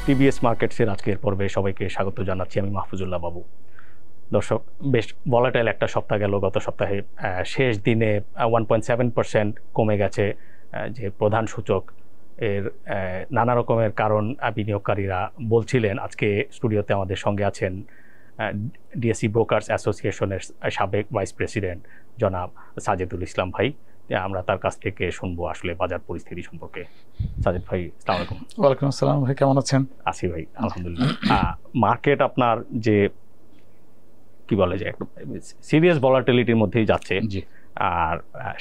TBS মার্কেটসের আজকের পর্বে সবাইকে স্বাগত জানাচ্ছি। আমি মাহফুজুল্লাহ বাবু। দর্শক, বেশ ভলাটাইল একটা সপ্তাহ গেল। গত সপ্তাহে শেষ দিনে 1.7% কমে গেছে যে প্রধান সূচক। এর নানা রকমের কারণ বিনিয়োগকারীরা বলছিলেন। আজকে স্টুডিওতে আমাদের সঙ্গে আছেন ডিএসসি ব্রোকার্স অ্যাসোসিয়েশনের সাবেক ভাইস প্রেসিডেন্ট জনাব সাজেদুল ইসলাম ভাই। আমরা তার কাছ থেকে শুনবো আসলে বাজার পরিস্থিতি সম্পর্কে। সাজেদ ভাই, আসসালামু আলাইকুম। ওয়ালাইকুম আসসালাম ভাই, কেমন আছেন? আছি ভাই, আলহামদুলিল্লাহ। মার্কেট আপনার যে কি বলে যে একদম সিরিয়াস ভলাটিলিটির মধ্যেই যাচ্ছে। আর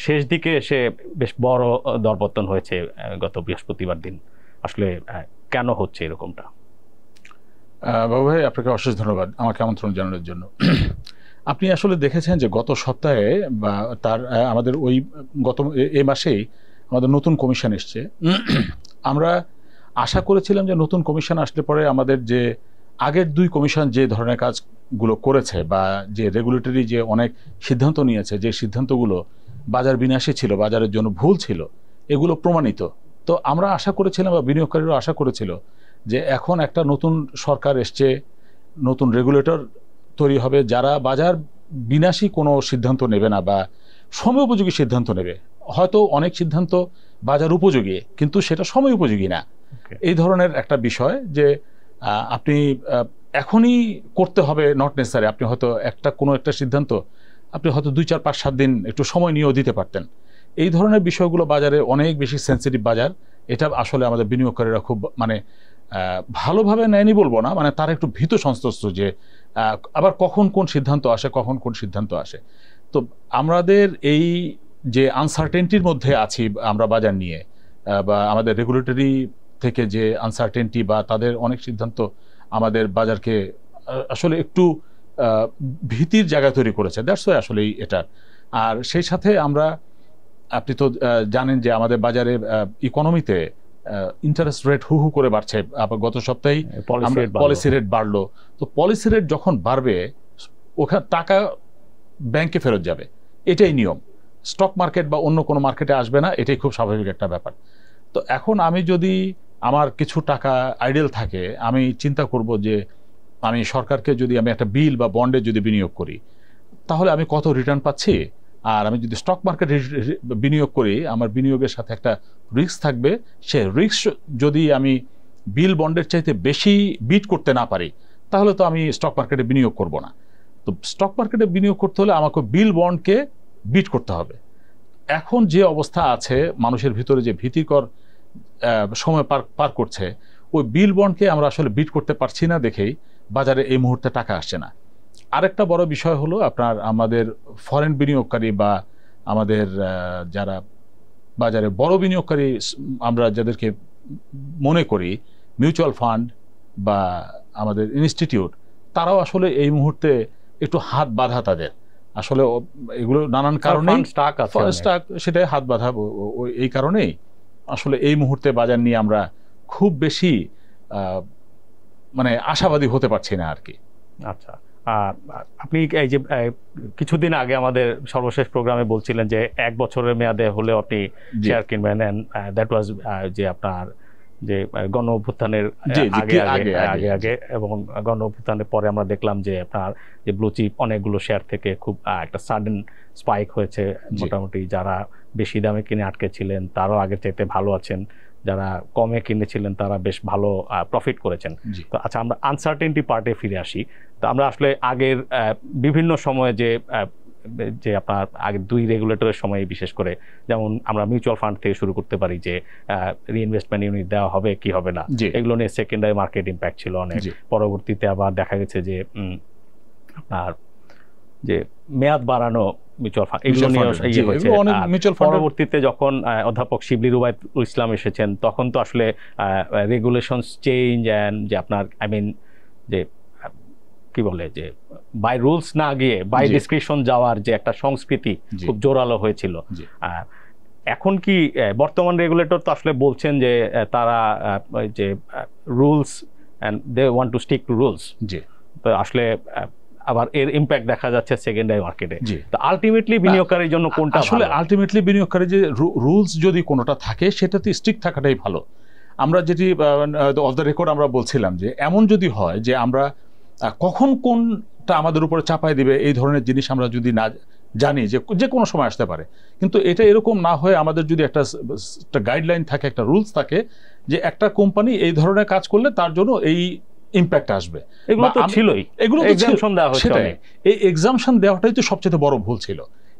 শেষ দিকে এসে বেশ বড় দরপতন হয়েছে গত বৃহস্পতিবার দিন। আসলে কেন হচ্ছে এরকমটা? বাবু ভাই, আপনাকে অশেষ ধন্যবাদ আমাকে আমন্ত্রণ জানানোর জন্য। আপনি আসলে দেখেছেন যে গত সপ্তাহে বা তার আমাদের ওই এই মাসেই আমাদের নতুন কমিশন এসছে। আমরা আশা করেছিলাম যে নতুন কমিশন আসলে পরে আমাদের যে আগের দুই কমিশন যে ধরনের কাজগুলো করেছে বা যে রেগুলেটরি যে অনেক সিদ্ধান্ত নিয়েছে, যে সিদ্ধান্তগুলো বাজার বিনাশী ছিল, বাজারের জন্য ভুল ছিল, এগুলো প্রমাণিত। তো আমরা আশা করেছিলাম বা বিনিয়োগকারীরা আশা করেছিল যে এখন একটা নতুন সরকার এসছে, নতুন রেগুলেটর তৈরি হবে, যারা বাজার বিনাশী কোনো সিদ্ধান্ত নেবে না বা সময় উপযোগী সিদ্ধান্ত নেবে। হয়তো অনেক সিদ্ধান্ত বাজার উপযোগী কিন্তু সেটা সময় উপযোগী না, এই ধরনের একটা বিষয় যে আপনি এখনই করতে হবে নট নেসেসারি। আপনি হয়তো কোনো একটা সিদ্ধান্ত আপনি হয়তো 2, 4, 5, 7 দিন একটু সময় নিয়েও দিতে পারতেন। এই ধরনের বিষয়গুলো বাজারে অনেক বেশি সেন্সিটিভ বাজার। এটা আসলে আমাদের বিনিয়োগকারীরা খুব ভালোভাবে নেয়নি বলবো না, তারা একটু ভীত সন্ত্রস্ত যে আবার কখন কোন সিদ্ধান্ত আসে। তো আমাদের এই যে আনসার্টেনটির মধ্যে আছি আমরা বাজার নিয়ে, বা আমাদের রেগুলেটরি থেকে যে আনসার্টেনটি বা তাদের অনেক সিদ্ধান্ত আমাদের বাজারকে আসলে একটু ভীতির জায়গা তৈরি করেছে। দ্যাটস ওয়াই আসলে এটা। আর সেই সাথে আপনি তো জানেন যে আমাদের বাজারে ইকোনমিতে ইন্টারেস্ট রেট হু করে বাড়ছে। আবার গত সপ্তাহে পলিসি রেট বাড়লো। তো পলিসি রেট যখন বাড়বে ওখানে টাকা ব্যাংকে ফেরত যাবে, এটাই নিয়ম। স্টক মার্কেট বা অন্য কোনো মার্কেটে আসবে না, এটাই খুব স্বাভাবিক একটা ব্যাপার। তো এখন আমি যদি আমার কিছু টাকা আইডেল থাকে, আমি চিন্তা করব যে আমি সরকারকে যদি আমি একটা বিল বা বন্ডে যদি বিনিয়োগ করি তাহলে আমি কত রিটার্ন পাচ্ছি। আর আমি যদি স্টক মার্কেটে বিনিয়োগ করি, আমার বিনিয়োগের সাথে একটা রিস্ক থাকবে। সে রিস্ক যদি আমি বিল বন্ডের চাইতে বেশি বিট করতে না পারি তাহলে তো আমি স্টক মার্কেটে বিনিয়োগ করব না। তো স্টক মার্কেটে বিনিয়োগ করতে হলে আমাকে বিল বন্ডকে বিট করতে হবে। এখন যে অবস্থা আছে মানুষের ভিতরে, যে ভীতিকর সময় পার করছে, ওই বিল বন্ডকে আমরা আসলে বিট করতে পারছি না দেখেই বাজারে এই মুহূর্তে টাকা আসছে না। আরেকটা বড় বিষয় হলো আমাদের ফরেন বিনিয়োগকারী বা আমাদের যারা বাজারে বড় বিনিয়োগকারী আমরা যাদেরকে মনে করি, মিউচুয়াল ফান্ড বা আমাদের ইনস্টিটিউট, তারাও আসলে এই মুহূর্তে একটু হাত বাঁধা। তাদের আসলে এগুলো নানান কারণে স্টাক সেটাই হাত বাঁধা। এই কারণেই আসলে এই মুহূর্তে বাজার নিয়ে আমরা খুব বেশি আশাবাদী হতে পারছি না আর কি। আচ্ছা, আপনি এই যে কিছুদিন আগে আমাদের সর্বশেষ প্রোগ্রামে বলছিলেন যে 1 বছরের মেয়াদে হলেও আপনি শেয়ার কিনবেন, এন্ড দ্যাট ওয়াজ যে আপনার যে গণ অভ্যুত্থানের আগে এবং গণ অভ্যুত্থানের পরে আমরা দেখলাম যে আপনার যে ব্লু চিপ অনেকগুলো শেয়ার থেকে খুব একটা সাডেন স্পাইক হয়েছে। মোটামুটি যারা বেশি দামে কিনে আটকে ছিলেন তারাও আগের চাইতে ভালো আছেন, যারা কমে কিনেছিলেন তারা বেশ ভালো প্রফিট করেছেন। তো আচ্ছা, আমরা আনসার্টেনটি পার্টে ফিরে আসি। তো আমরা আসলে আগের বিভিন্ন সময়ে যে আপনার আগের 2 রেগুলেটরের সময় বিশেষ করে, যেমন আমরা মিউচুয়াল ফান্ড থেকে শুরু করতে পারি যে রিইনভেস্টমেন্ট ইউনিট দেওয়া হবে কি হবে না, এগুলো নিয়ে সেকেন্ডারি মার্কেট ইম্প্যাক্ট ছিল অনেক। পরবর্তীতে আবার দেখা গেছে যে আপনার যে মেয়াদ বাড়ানো মিউচুয়াল ফান্ড, এগুলো নিয়ে হয়েছে। পরবর্তীতে যখন অধ্যাপক শিবলি রুবাইতুল ইসলাম এসেছেন তখন তো আসলে রেগুলেশনস চেঞ্জ অ্যান্ড যে আপনার যে কি বলে যে বাই রুলস না গিয়ে বাই ডিসক্রিপশন যাওয়ার যে একটা সংস্কৃতি খুব জোরালো হয়েছিল। এখন কি বর্তমান রেগুলেটর তো আসলে বলছেন যে তারা যে rules and they want to stick to rules, তো আসলে আবার এর ইম্প্যাক্ট দেখা যাচ্ছে সেকেন্ডারি মার্কেটে। তো আলটিমেটলি বিনিয়োগকারীর জন্য কোনটা আসলে আলটিমেটলি বিনিয়োগকারী যে রুলস যদি কোনোটা থাকে সেটাতে স্ট্রিক্ট থাকাটাই ভালো। আমরা যেটি অফ দ্য রেকর্ড আমরা বলছিলাম যে এমন যদি হয় যে আমরা কখন কোনটা আমাদের উপরে চাপায় দিবে এই ধরনের জিনিস আমরা যদি না জানি, যে কোনো সময় আসতে পারে, কিন্তু এটা এরকম না হয়ে আমাদের যদি একটা গাইডলাইন থাকে, একটা রুলস থাকে যে একটা কোম্পানি এই ধরনের কাজ করলে তার জন্য এই ইম্প্যাক্ট আসবে, এগুলো তো ছিলই, এগুলো এক্সাম্পশন দেওয়া হচ্ছে। সেটাই, এই এক্সাম্পশন দেওয়াটাই তো সবচেয়ে বড় ভুল ছিল।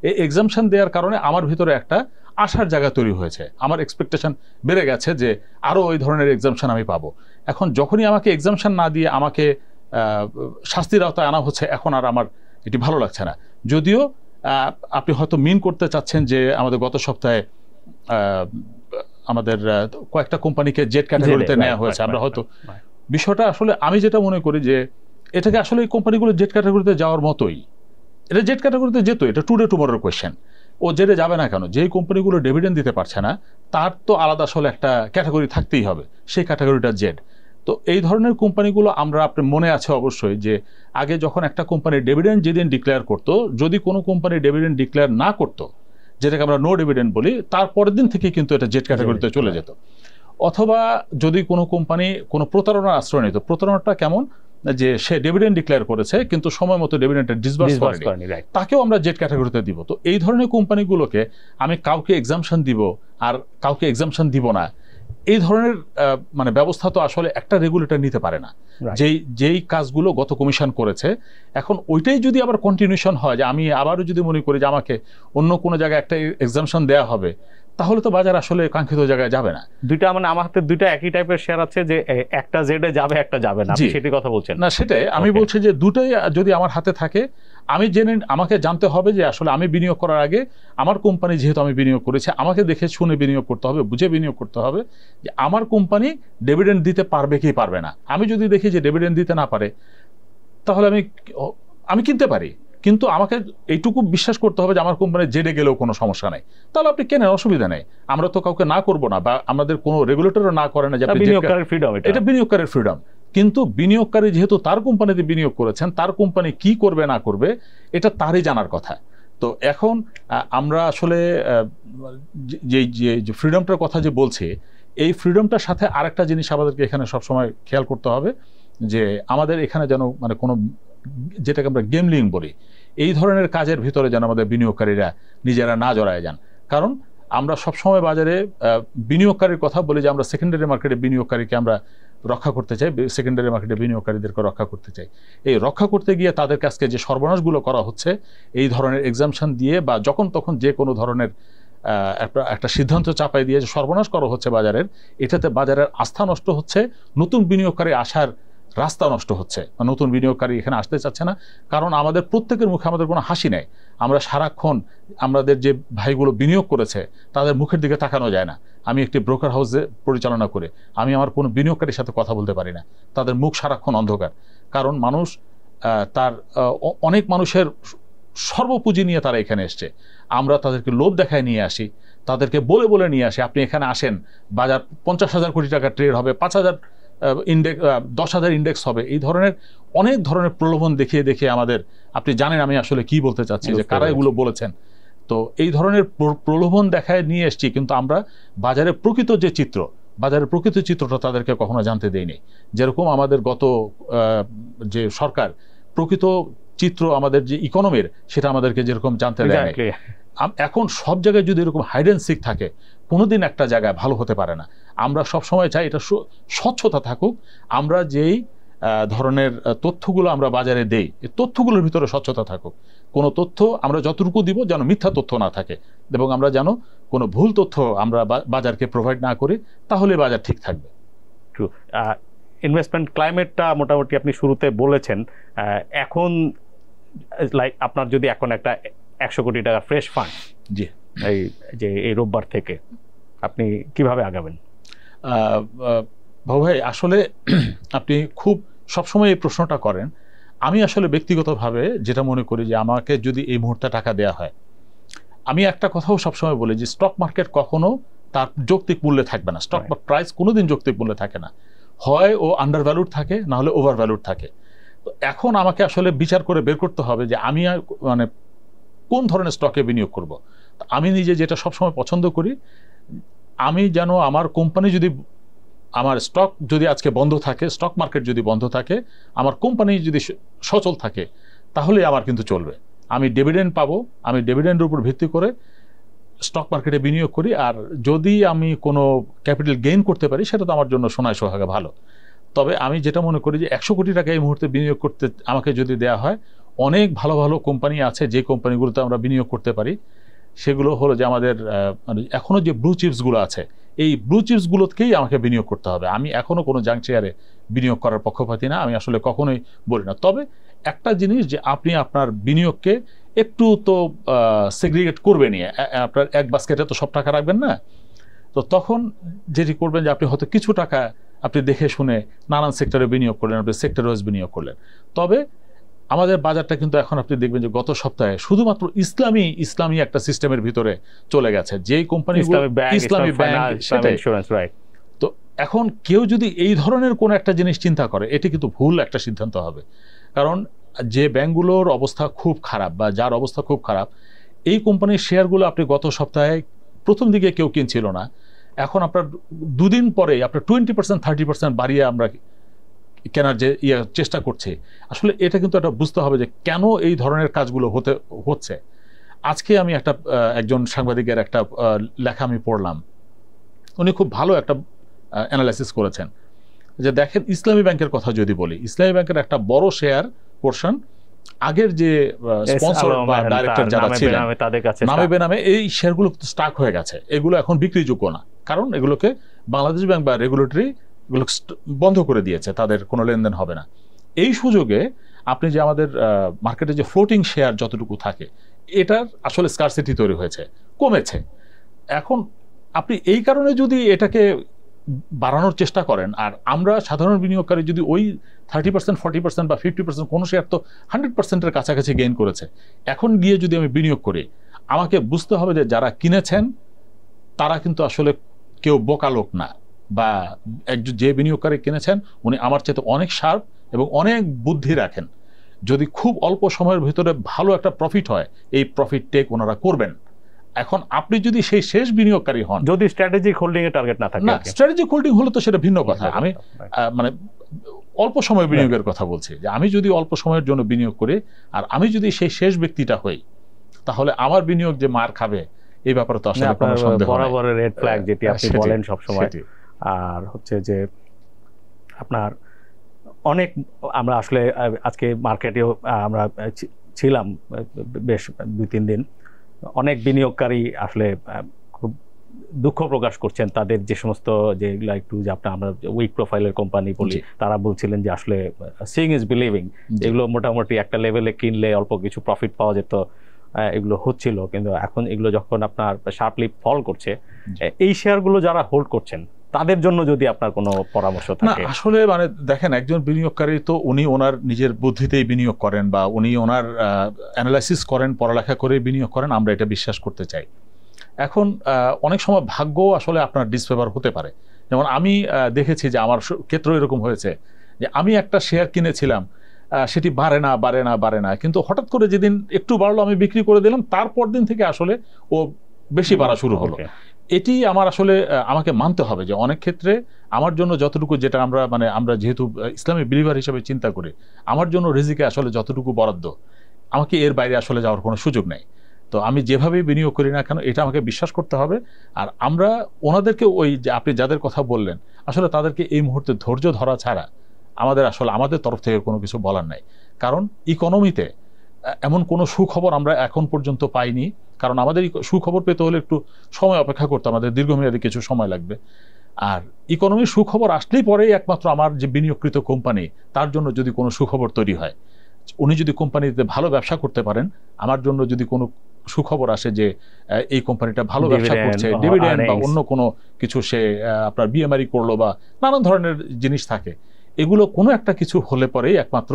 এই এক্সাম্পশন দেওয়ার কারণে আমার ভিতরে একটা আশার জায়গা তৈরি হয়েছে, আমার এক্সপেকটেশন বেড়ে গেছে যে আরো ওই ধরনের এক্সাম্পশন আমি পাবো। এখন যখনই আমাকে এক্সাম্পশন না দিয়ে আমাকে শাস্তির আওতায় আনা হচ্ছে, এখন আর আমার এটি ভালো লাগছে না। যদিও আপনি হয়তো মিন করতে চাচ্ছেন যে আমাদের গত সপ্তাহে আমাদের কয়েকটা কোম্পানিকে জেড ক্যাটাগরিতে নেওয়া হয়েছে, আমরা হয়তো বিষয়টা আসলে আমি যেটা মনে করি যে এটাকে আসলে এই কোম্পানিগুলো জেড ক্যাটাগরিতে যাওয়ার মতোই, এটা জেড ক্যাটাগরিতে যেত, এটা টুডে টুমোরোর কোয়েশ্চেন। ও জেডে যাবে না কেন? যেই কোম্পানিগুলো ডিভিডেন্ড দিতে পারছে না তার তো আলাদা আসলে একটা ক্যাটাগরি থাকতেই হবে, সেই ক্যাটাগরিটা জেড। তো এই ধরনের কোম্পানিগুলো আমরা, আপনার মনে আছে অবশ্যই যে আগে যখন একটা কোম্পানি ডিভিডেন্ড যেদিন ডিক্লেয়ার করতো, যদি কোনো কোম্পানি ডিভিডেন্ড ডিক্লেয়ার না করতো, যেটাকে আমরা নো ডিভিডেন্ড বলি, তারপরের দিন থেকে কিন্তু এটা জেড ক্যাটাগরিতে চলে যেত। অথবা যদি কোনো কোম্পানি কোনো প্রতারণার আশ্রয় নিত, প্রতারণাটা কেমন, যে সে ডিভিডেন্ড ডিক্লেয়ার করেছে কিন্তু সময় মতো ডিভিডেন্ডটা ডিসবার্স করেনি, তাকেও আমরা জেড ক্যাটাগরিতে দিব। তো এই ধরনের কোম্পানিগুলোকে আমি কাউকে এক্সাম্পশন দিব আর কাউকে এক্সাম্পশন দিব না, এই ধরনের মানে ব্যবস্থা তো আসলে একটা রেগুলেটর নিতে পারে না। যেই কাজগুলো গত কমিশন করেছে, এখন ওইটাই যদি আবার কন্টিনিউশন হয়, যে আমি আবারও যদি মনে করি যে আমাকে অন্য কোনো জায়গায় একটা এক্সাম্পশন দেওয়া হবে, তাহলে তো বাজার আসলে কাঙ্ক্ষিত জায়গায় যাবে না। দুইটা মানে আমার হাতে দুইটা একই টাইপের শেয়ার আছে, যে একটা জেডে যাবে একটা যাবে না, সেটি কথা বলছেন না? সেটাই আমি বলছি যে দুটোই যদি আমার হাতে থাকে, আমি আমাকে জানতে হবে যে আসলে আমি বিনিয়োগ করার আগে আমার কোম্পানি যেহেতু আমি বিনিয়োগ করেছি, আমাকে দেখে শুনে বিনিয়োগ করতে হবে, বুঝে বিনিয়োগ করতে হবে যে আমার কোম্পানি ডিভিডেন্ড দিতে পারবে কি পারবে না। আমি যদি দেখি যে ডিভিডেন্ড দিতে না পারে, তাহলে আমি কিনতে পারি, কিন্তু আমাকে এইটুকু বিশ্বাস করতে হবে যে আমার কোম্পানি জেডে গেলেও কোনো সমস্যা নেই, তাহলে আপনি কেনেন, অসুবিধা নেই। আমরা তো কাউকে না করবো না, বা আমাদের কোনো রেগুলেটরও না করে না যে বিনিয়োগকারীর ফ্রিডম, এটা বিনিয়োগকারীর ফ্রিডম। কিন্তু বিনিয়োগকারী যেহেতু তার কোম্পানিতে বিনিয়োগ করেছেন, তার কোম্পানি কি করবে না করবে এটা তারই জানার কথা। তো এখন আমরা আসলে যে ফ্রিডমটার কথা যে বলছি, এই ফ্রিডমটার সাথে আরেকটা জিনিস আমাদেরকে এখানে সবসময় খেয়াল করতে হবে, যে আমাদের এখানে যেন মানে কোনো, যেটাকে আমরা গেমলিং বলি, এই ধরনের কাজের ভিতরে যেন আমাদের বিনিয়োগকারীরা নিজেরা না জড়ায় যান। কারণ আমরা সবসময় বাজারে বিনিয়োগকারীর কথা বলি যে আমরা সেকেন্ডারি মার্কেটে বিনিয়োগকারীকে আমরা রক্ষা করতে চাই, সেকেন্ডারি মার্কেটে বিনিয়োগকারীদেরকে রক্ষা করতে চাই। এই রক্ষা করতে গিয়ে তাদের কাছকে যে সর্বনাশগুলো করা হচ্ছে এই ধরনের এক্সাম্পশন দিয়ে, বা যখন তখন যে কোনো ধরনের একটা সিদ্ধান্ত চাপাই দিয়ে যে সর্বনাশ করা হচ্ছে বাজারের, এটাতে বাজারের আস্থা নষ্ট হচ্ছে, নতুন বিনিয়োগকারী আসার রাস্তা নষ্ট হচ্ছে, নতুন বিনিয়োগকারী এখানে আসতে চাচ্ছে না। কারণ আমাদের প্রত্যেকের মুখে আমাদের কোনো হাসি নেই, আমরা সারাক্ষণ আমাদের যে ভাইগুলো বিনিয়োগ করেছে তাদের মুখের দিকে তাকানো যায় না। আমি একটি ব্রোকার হাউসে পরিচালনা করে আমি আমার কোনো বিনিয়োগকারীর সাথে কথা বলতে পারি না, তাদের মুখ সারাক্ষণ অন্ধকার। কারণ মানুষ তার অনেক মানুষের সর্বপুঁজি নিয়ে তারা এখানে এসছে, আমরা তাদেরকে লোভ দেখায় নিয়ে আসি, তাদেরকে বলে বলে নিয়ে আসি আপনি এখানে আসেন, বাজার 50,000 কোটি টাকা ট্রেড হবে, 5,000 ইন্ডেক্স, 10,000 ইন্ডেক্স হবে, এই ধরনের অনেক ধরনের প্রলোভন দেখিয়ে দেখিয়ে আমাদের, আপনি জানেন আমি আসলে কি বলতে চাচ্ছি, যে কারা এগুলো বলেছেন। তো এই ধরনের প্রলোভন দেখায় নিয়ে এসছি, কিন্তু আমরা বাজারের প্রকৃত যে চিত্র, বাজারের প্রকৃত চিত্রটা তাদেরকে কখনো জানতে দেয়নি। যেরকম আমাদের গত যে সরকার প্রকৃত চিত্র আমাদের যে ইকোনমির, সেটা আমাদেরকে যেরকম জানতে দেয়, এখন সব জায়গায় যদি এরকম হাইড অ্যান্ড সিক থাকে, কোনোদিন একটা জায়গায় ভালো হতে পারে না। আমরা সবসময় চাই এটা স্বচ্ছতা থাকুক, আমরা যেই ধরনের তথ্যগুলো আমরা বাজারে দেই, এই তথ্যগুলোর ভিতরে স্বচ্ছতা থাকুক। কোনো তথ্য আমরা যতটুকু দিব যেন মিথ্যা তথ্য না থাকে, এবং আমরা যেন কোনো ভুল তথ্য আমরা বাজারকে প্রোভাইড না করি, তাহলে বাজার ঠিক থাকবে। ট্রু। ইনভেস্টমেন্ট ক্লাইমেটটা মোটামুটি আপনি শুরুতে বলেছেন, এখন লাইক আপনার যদি এখন একটা 100 কোটি টাকা ফ্রেশ ফান্ড, জি, এই রোববার থেকে আপনি কিভাবে আগাবেন? ভাই আসলে আপনি খুব সবসময় এই প্রশ্নটা করেন। আমি আসলে ব্যক্তিগতভাবে যেটা মনে করি যে আমাকে যদি এই মুহূর্তে টাকা দেওয়া হয়, আমি একটা কথাও সবসময় বলি যে স্টক মার্কেট কখনো তার যৌক্তিক মূল্যে থাকবে না, স্টক প্রাইস কোনোদিন যৌক্তিক মূল্যে থাকে না, হয় ও আন্ডার ভ্যালুড থাকে, না হলে ওভার ভ্যালুড থাকে। তো এখন আমাকে আসলে বিচার করে বের করতে হবে যে আমি মানে কোন ধরনের স্টকে বিনিয়োগ করব। আমি নিজে যেটা সবসময় পছন্দ করি, আমি যেন আমার কোম্পানি যদি আমার স্টক যদি আজকে বন্ধ থাকে, স্টক মার্কেট যদি বন্ধ থাকে, আমার কোম্পানি যদি সচল থাকে, তাহলে আমার কিন্তু চলবে। আমি ডিভিডেন্ড পাবো, আমি ডিভিডেন্ডের উপর ভিত্তি করে স্টক মার্কেটে বিনিয়োগ করি, আর যদি আমি কোনো ক্যাপিটাল গেইন করতে পারি সেটা তো আমার জন্য সোনায় সোহাগে ভালো। তবে আমি যেটা মনে করি যে 100 কোটি টাকা এই মুহূর্তে বিনিয়োগ করতে আমাকে যদি দেয়া হয়, অনেক ভালো ভালো কোম্পানি আছে যে কোম্পানিগুলোতে আমরা বিনিয়োগ করতে পারি। সেগুলো হলো যে আমাদের এখনো যে ব্লু চিপসগুলো আছে, এই ব্লু চিপসগুলোকেই আমাকে বিনিয়োগ করতে হবে। আমি এখনো কোনো জাঙ্ক শেয়ারে বিনিয়োগ করার পক্ষপাতী না, আমি আসলে কখনোই বলি না। তবে একটা জিনিস, যে আপনি আপনার বিনিয়োগকে একটু তো সেগ্রিগেট করবেনই, আপনার এক বাস্কেটে তো সব টাকা রাখবেন না। তো তখন যেটি করবেন যে আপনি হয়তো কিছু টাকা আপনি দেখে শুনে নানান সেক্টরে বিনিয়োগ করলেন, আপনি সেক্টর ওয়াইজ বিনিয়োগ করলেন। তবে আমাদের বাজারটা কিন্তু এখন আপনি দেখবেন যে গত সপ্তাহে শুধুমাত্র ইসলামী একটা সিস্টেমের ভিতরে চলে গেছে, যেই কোম্পানি ইসলামী ব্যাংক। তো এখন কেউ যদি এই ধরনের কোন একটা জিনিস চিন্তা করে, এটি কিন্তু ভুল একটা সিদ্ধান্ত হবে। কারণ যে ব্যাংকগুলোর অবস্থা খুব খারাপ বা যার অবস্থা খুব খারাপ, এই কোম্পানির শেয়ারগুলো আপনি গত সপ্তাহে প্রথম দিকে কেউ কিনছিল না, এখন আপনার দুদিন পরে আপনার 20% 30% বাড়িয়ে আমরা কেনার যে চেষ্টা করছে। আসলে এটা কিন্তু একটা বুঝতে হবে যে কেন এই ধরনের কাজগুলো হচ্ছে। আজকে আমি একজন সাংবাদিকের একটা লেখা আমি পড়লাম, উনি খুব ভালো একটা অ্যানালাইসিস করেছেন যে দেখেন, ইসলামী ব্যাংকের কথা যদি বলি, ইসলামী ব্যাংকের একটা বড় শেয়ার পোর্শন আগের যে স্পন্সর বা ডাইরেক্টর যারা ছিলেন নামে বেনামে এই শেয়ারগুলো স্টাক হয়ে গেছে, এগুলো এখন বিক্রিযোগ্য না। কারণ এগুলোকে বাংলাদেশ ব্যাংক বা রেগুলেটরি এগুলো বন্ধ করে দিয়েছে, তাদের কোনো লেনদেন হবে না। এই সুযোগে আপনি যে আমাদের মার্কেটে যে ফ্লোটিং শেয়ার যতটুকু থাকে, এটার আসলে স্কারসিটি তৈরি হয়েছে, কমেছে। এখন আপনি এই কারণে যদি এটাকে বাড়ানোর চেষ্টা করেন, আর আমরা সাধারণ বিনিয়োগকারী যদি ওই 30% 40% বা 50%, কোনো শেয়ার তো 100%-এর কাছাকাছি গেইন করেছে, এখন গিয়ে যদি আমি বিনিয়োগ করি, আমাকে বুঝতে হবে যে যারা কিনেছেন তারা কিন্তু আসলে কেউ বোকা লোক না, বা একজন যে বিনিয়োগকারী কিনেছেন উনি আমার চেয়ে অনেক শার্প এবং অনেক বুদ্ধি রাখেন। যদি খুব অল্প সময়ের ভিতরে ভালো একটা প্রফিট হয়, এই প্রফিট টেক ওনারা করবেন। এখন আপনি যদি সেই শেষ বিনিয়োগকারী হন, যদি স্ট্র্যাটেজিক হোল্ডিং এর টার্গেট না থাকে, না স্ট্র্যাটেজিক হোল্ডিং হলে তো সেটা ভিন্ন কথা। আমি মানে অল্প সময় বিনিয়োগের কথা বলছি, যে আমি যদি অল্প সময়ের জন্য বিনিয়োগ করি আর আমি যদি সেই শেষ ব্যক্তিটা হই, তাহলে আমার বিনিয়োগ যে মার খাবে এই ব্যাপারে তো আসলে কোনো সন্দেহ নেই। বরাবর রেড ফ্ল্যাগ যেটি আপনি বলেন সব সময়। আর হচ্ছে যে আপনার অনেক, আমরা আসলে আজকে মার্কেটেও আমরা ছিলাম বেশ 2-3 দিন, অনেক বিনিয়োগকারী আসলে খুব দুঃখ প্রকাশ করছেন। তাদের যে সমস্ত যেগুলো একটু যে আমরা উইক প্রোফাইলের কোম্পানি বলি, তারা বলছিলেন যে আসলে সিইং ইজ বিলিভিং, এগুলো মোটামুটি একটা লেভেলে কিনলে অল্প কিছু প্রফিট পাওয়া যেত, এগুলো হচ্ছিল। কিন্তু এখন এগুলো যখন আপনার শার্পলি ফল করছে, এই শেয়ারগুলো যারা হোল্ড করছেন তাদের জন্য যদি আপনার কোনো পরামর্শ থাকে। আসলে মানে দেখেন, একজন বিনিয়োগকারী তো উনি ওনার নিজের বুদ্ধিতেই বিনিয়োগ করেন, বা উনি ওনার অ্যানালাইসিস করেন, পড়ালেখা করে বিনিয়োগ করেন, আমরা এটা বিশ্বাস করতে চাই। এখন অনেক সময় ভাগ্য আসলে আপনার ডিসফেভার হতে পারে। যেমন আমি দেখেছি যে আমার ক্ষেত্রে এরকম হয়েছে যে আমি একটা শেয়ার কিনেছিলাম, সেটি বাড়ে না, কিন্তু হঠাৎ করে যেদিন একটু বাড়লো আমি বিক্রি করে দিলাম, তারপর দিন থেকে আসলে ও বেশি বাড়া শুরু হলো। এটি আমার আসলে আমাকে মানতে হবে যে অনেক ক্ষেত্রে আমার জন্য যতটুকু, যেটা আমরা যেহেতু ইসলামী বিলিভার হিসেবে চিন্তা করি, আমার জন্য রিজিকে আসলে যতটুকু বরাদ্দ, আমাকে এর বাইরে আসলে যাওয়ার কোনো সুযোগ নেই। তো আমি যেভাবেই বিনিয়োগ করি না কেন, এটা আমাকে বিশ্বাস করতে হবে। আর আমরা ওনাদেরকে, ওই যে আপনি যাদের কথা বললেন, আসলে তাদেরকে এই মুহূর্তে ধৈর্য ধরা ছাড়া আমাদের তরফ থেকে কোনো কিছু বলার নাই। কারণ ইকোনমিতে এমন কোনো সুখবর আমরা এখন পর্যন্ত পাইনি। কারণ আমাদের সুখবর পেতে হলে একটু সময় অপেক্ষা করতে, আমাদের দীর্ঘমেয়াদী কিছু সময় লাগবে। আর ইকোনমির সুখবর আসলেই পরেই একমাত্র আমার যে বিনিয়োগকৃত কোম্পানি, তার জন্য যদি কোনো সুখবর তৈরি হয়, উনি যদি কোম্পানিতে ভালো ব্যবসা করতে পারেন, আমার জন্য যদি কোনো সুখবর আসে যে এই কোম্পানিটা ভালো ব্যবসা করছে, ডিভিডেন্ড বা অন্য কোনো কিছু সে আপনার বিএমআরই করলো বা নানান ধরনের জিনিস থাকে, এগুলো কোনো একটা কিছু হলে পরেই একমাত্র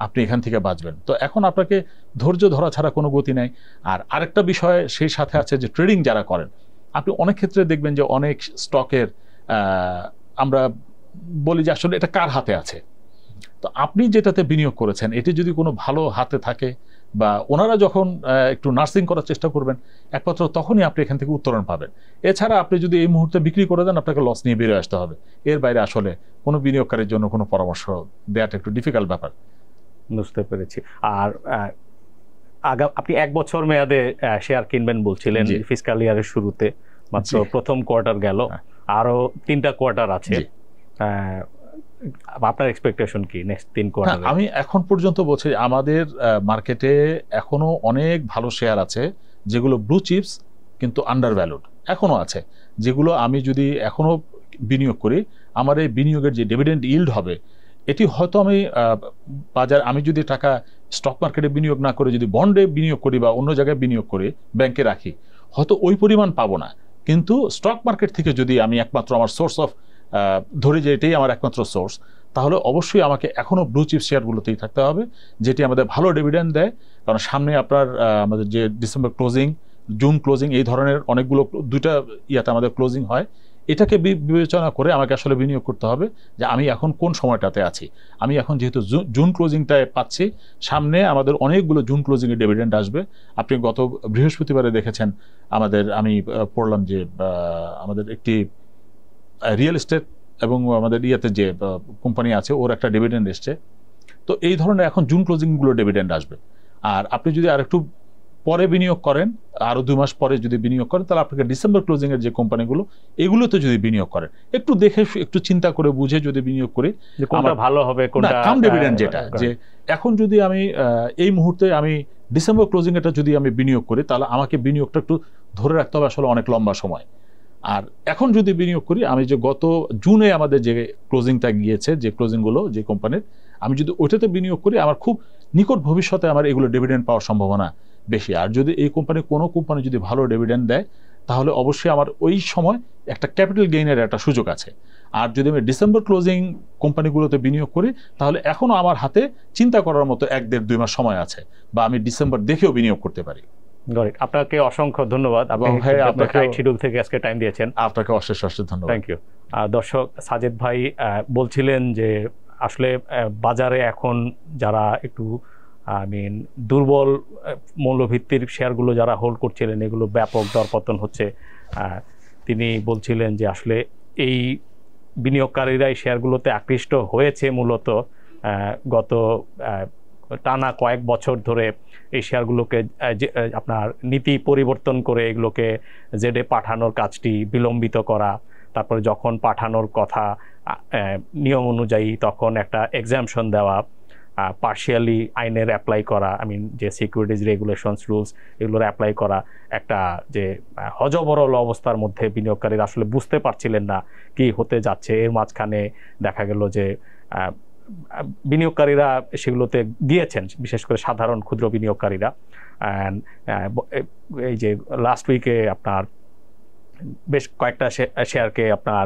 আপনি এখান থেকে বাঁচবেন। তো এখন আপনাকে ধৈর্য ধরা ছাড়া কোনো গতি নাই। আর আরেকটা বিষয় সেই সাথে আছে যে ট্রেডিং যারা করেন, আপনি অনেক ক্ষেত্রে দেখবেন যে অনেক স্টকের আমরা বলি যে আসলে এটা কার হাতে আছে। তো আপনি যেটাতে বিনিয়োগ করেছেন, এটি যদি কোনো ভালো হাতে থাকে, বা ওনারা যখন একটু নার্সিং করার চেষ্টা করবেন একমাত্র তখনই আপনি এখান থেকে উত্তরণ পাবেন। এছাড়া আপনি যদি এই মুহূর্তে বিক্রি করে দেন আপনাকে লস নিয়ে বেরিয়ে আসতে হবে। এর বাইরে আসলে কোনো বিনিয়োগকারীর জন্য কোনো পরামর্শ দেওয়াটা একটু ডিফিকাল্ট ব্যাপার। বুঝতে পেরেছি। আর আপনি 1 বছর মেয়াদে শেয়ার কিনবেন বলছিলেন ফিসকাল ইয়ারের শুরুতে, মাত্র প্রথম কোয়ার্টার গেল, আরো 3টা কোয়ার্টার আছে, আপনার এক্সপেকটেশন কি নেক্সট 3 কোয়ার্টারে? আমি এখন পর্যন্ত বলছি আমাদের মার্কেটে এখনো অনেক ভালো শেয়ার আছে যেগুলো ব্লু চিপস কিন্তু আন্ডার ভ্যালুড এখনো আছে, যেগুলো আমি যদি এখনো বিনিয়োগ করি আমার এই বিনিয়োগের যে ডিভিডেন্ড ইল্ড হবে এটি হয়তো আমি যদি টাকা স্টক মার্কেটে বিনিয়োগ না করে যদি বন্ডে বিনিয়োগ করি বা অন্য জায়গায় বিনিয়োগ করে ব্যাংকে রাখি হয়তো ওই পরিমাণ পাবো না, কিন্তু স্টক মার্কেট থেকে যদি আমি একমাত্র আমার সোর্স অফ ধরি যে এটাই আমার একমাত্র সোর্স, তাহলে অবশ্যই আমাকে এখনো ব্লু চিপ শেয়ারগুলোতেই থাকতে হবে যেটি আমাদের ভালো ডিভিডেন্ড দেয়। কারণ সামনে আপনার আমাদের যে ডিসেম্বর ক্লোজিং, জুন ক্লোজিং, এই ধরনের অনেকগুলো 2টা ইয়াতে আমাদের ক্লোজিং হয়, এটাকে বিবেচনা করে আমাকে আসলে বিনিয়োগ করতে হবে যে আমি এখন কোন সময়টাতে আছি। আমি এখন যেহেতু জুন ক্লোজিংটায় পাচ্ছি, সামনে আমাদের অনেকগুলো জুন ক্লোজিংয়ের ডিভিডেন্ড আসবে। আপনি গত বৃহস্পতিবারে দেখেছেন আমি পড়লাম যে আমাদের একটি রিয়েল এস্টেট এবং আমাদের ইয়েতে যে কোম্পানি আছে ওর একটা ডিভিডেন্ড এসছে। তো এই ধরনের এখন জুন ক্লোজিংগুলো ডিভিডেন্ড আসবে। আর আপনি যদি আর একটু পরে বিনিয়োগ করেন, আরো 2 মাস পরে যদি বিনিয়োগ করেন, তাহলে আপনাকে ডিসেম্বর ক্লোজিং এর যে কোম্পানিগুলো এগুলোতে যদি বিনিয়োগ করেন, একটু দেখে একটু চিন্তা করে বুঝে যদি বিনিয়োগ করি কোনটা ভালো হবে, কোনটা কাম ডিভিডেন্ড, যেটা যে এখন যদি আমি এই মুহূর্তে আমি ডিসেম্বর ক্লোজিং এটা যদি আমি বিনিয়োগ করি তাহলে আমাকে বিনিয়োগটা একটু ধরে রাখতে হবে আসলে অনেক লম্বা সময়। আর এখন যদি বিনিয়োগ করি, আমি যে গত জুনে আমাদের যে ক্লোজিংটা গিয়েছে, যে ক্লোজিংগুলো যে কোম্পানির, আমি যদি ওইটাতে বিনিয়োগ করি আমার খুব নিকট ভবিষ্যতে আমার এগুলো ডিভিডেন্ড পাওয়ার সম্ভাবনা বেশি। আর যদি এই কোনো কোম্পানি যদি ভালো ডিভিডেন্ড দেয় তাহলে অবশ্যই আমার ওই সময় একটা ক্যাপিটাল গেইনের একটা সুযোগ আছে। আর যদি আমি ডিসেম্বর ক্লোজিং কোম্পানিগুলোতে বিনিয়োগ করি তাহলে এখনো আমার হাতে চিন্তা করার মতো 1-1.5-2 মাস সময় আছে, বা আমি ডিসেম্বর দেখেও বিনিয়োগ করতে পারি। আপনাকে অসংখ্য ধন্যবাদ, আপনাকে শিডিউল থেকে আজকে টাইম দিয়েছেন, আপনাকে অশেষ ধন্যবাদ। Thank you. দর্শক, সাজেদ ভাই বলছিলেন যে আসলে বাজারে এখন যারা একটু দুর্বল মূল্যভিত্তির শেয়ারগুলো যারা হোল্ড করছিলেন এগুলো ব্যাপক দরপতন হচ্ছে। তিনি বলছিলেন যে আসলে এই বিনিয়োগকারীরাই শেয়ারগুলোতে আকৃষ্ট হয়েছে মূলত গত টানা কয়েক বছর ধরে এই শেয়ারগুলোকে আপনার নীতি পরিবর্তন করে এগুলোকে জেডে পাঠানোর কাজটি বিলম্বিত করা, তারপরে যখন পাঠানোর কথা নিয়ম অনুযায়ী তখন একটা এক্সাম্পশন দেওয়া, পার্শিয়ালি আইনের অ্যাপ্লাই করা, যে সিকিউরিটিজ রেগুলেশনস রুলস এগুলোর অ্যাপ্লাই করা, একটা যে হযবরল অবস্থার মধ্যে বিনিয়োগকারীরা আসলে বুঝতে পারছিলেন না কি হতে যাচ্ছে। এর মাঝখানে দেখা গেল যে বিনিয়োগকারীরা সেগুলোতে দিয়েছেন, বিশেষ করে সাধারণ ক্ষুদ্র বিনিয়োগকারীরা। এই যে লাস্ট উইকে আপনার বেশ কয়েকটা শেয়ারকে আপনার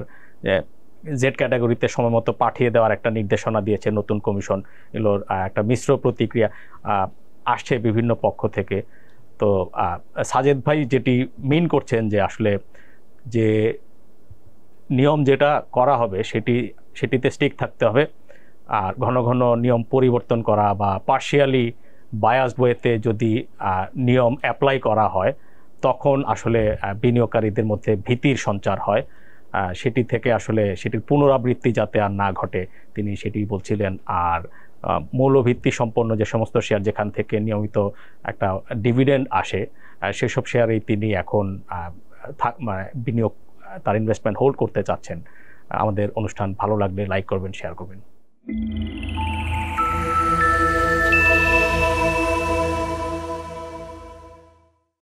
জেড ক্যাটাগরিতে সময়মতো পাঠিয়ে দেওয়ার একটা নির্দেশনা দিয়েছে নতুন কমিশন। এগুলোর একটা মিশ্র প্রতিক্রিয়া আসছে বিভিন্ন পক্ষ থেকে। তো সাজেদ ভাই যেটি মিন করছেন যে আসলে যে নিয়ম যেটা করা হবে সেটিতে স্টিক থাকতে হবে, আর ঘন ঘন নিয়ম পরিবর্তন করা বা পার্শিয়ালি বায়াসড ওয়েতে যদি নিয়ম অ্যাপ্লাই করা হয় তখন আসলে বিনিয়োগকারীদের মধ্যে ভীতির সঞ্চার হয়। সেটি থেকে আসলে সেটির পুনরাবৃত্তি যাতে আর না ঘটে তিনি সেটি বলছিলেন। আর মৌলভিত্তি সম্পন্ন যে সমস্ত শেয়ার যেখান থেকে নিয়মিত একটা ডিভিডেন্ড আসে সেসব শেয়ারেই তিনি এখন বিনিয়োগ তার ইনভেস্টমেন্ট হোল্ড করতে চাচ্ছেন। আমাদের অনুষ্ঠান ভালো লাগলে লাইক করবেন, শেয়ার করবেন।